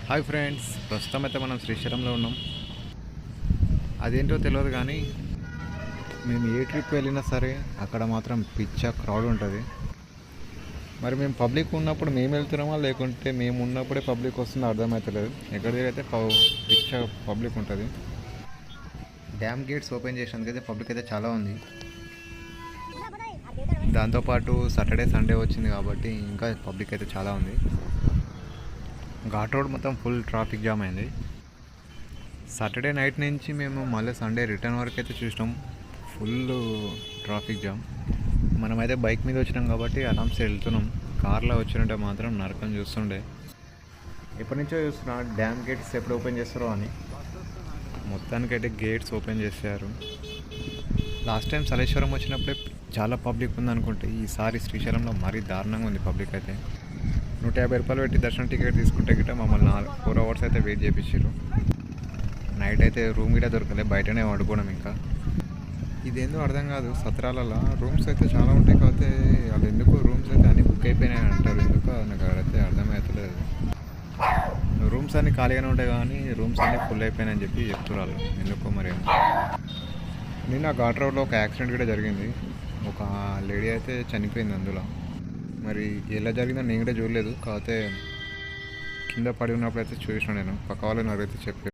Hi friends, ప్రస్తుతం అయితే మనం శ్రీశైలంలో ఉన్నాం. అదేంటో తెలియదు కానీ మేము ఏ ట్రిప్ వెళ్ళినా సరే అక్కడ మాత్రం పిచ్చ క్రౌడ్ ఉంటుంది. మరి మేము పబ్లిక్ ఉన్నప్పుడు మేము వెళ్తున్నామా లేకుంటే మేము ఉన్నప్పుడే పబ్లిక్ వస్తుందో అర్థమవుతలేదు. ఎక్కడ అయితే పిచ్చ పబ్లిక్ ఉంటుంది. డ్యామ్ గేట్స్ ఓపెన్ చేసినందుకైతే పబ్లిక్ అయితే చాలా ఉంది. దాంతోపాటు సాటర్డే సండే వచ్చింది కాబట్టి ఇంకా పబ్లిక్ అయితే చాలా ఉంది. ఘాట్ రోడ్ మొత్తం ఫుల్ ట్రాఫిక్ జామ్ అయింది. సాటర్డే నైట్ నుంచి మేము మళ్ళీ సండే రిటర్న్ వరకు అయితే చూసినాం, ఫుల్ ట్రాఫిక్ జామ్. మనమైతే బైక్ మీద వచ్చినాం కాబట్టి ఆరామ్సే వెళ్తున్నాం. కార్లో వచ్చినట్టే మాత్రం నరకం చూస్తుండే. ఎప్పటి నుంచో చూస్తున్నా డ్యామ్ గేట్స్ ఎప్పుడు ఓపెన్ చేస్తారో అని. మొత్తానికైతే గేట్స్ ఓపెన్ చేశారు. లాస్ట్ టైం సలేశ్వరం వచ్చినప్పుడే చాలా పబ్లిక్ ఉంది అనుకుంటే ఈసారి శ్రీశైలంలో మరీ దారుణంగా ఉంది పబ్లిక్ అయితే. 150 రూపాయలు పెట్టి దర్శనం టికెట్ తీసుకుంటే గిట్ట మమ్మల్ని 4 అవర్స్ అయితే వెయిట్ చేయించారు. నైట్ అయితే రూమ్ గిట్ట దొరకలే, బయటనే పడుకోవడం. ఇంకా ఇదేందో అర్థం కాదు, సత్రాలలో రూమ్స్ అయితే చాలా ఉంటాయి కాకపోతే వాళ్ళు ఎందుకు రూమ్స్ అయితే అన్నీ బుక్ అయిపోయినాయి అంటారు. ఎందుకు నాకు అక్కడైతే అర్థమవుతలేదు. రూమ్స్ అన్నీ ఖాళీగానే ఉంటాయి కానీ రూమ్స్ అన్నీ ఫుల్ అయిపోయినాయని చెప్పి చెప్తున్నారు ఎందుకో మరి. నిన్న ఘాట్ రోడ్లో ఒక యాక్సిడెంట్ కూడా జరిగింది. ఒక లేడీ అయితే చనిపోయింది అందులో. మరి ఎలా జరిగిందో నేను కూడా చూడలేదు, కాకపోతే కింద పడి ఉన్నప్పుడు అయితే చూసినా నేను. పక్క వాళ్ళు నాకైతే చెప్పారు.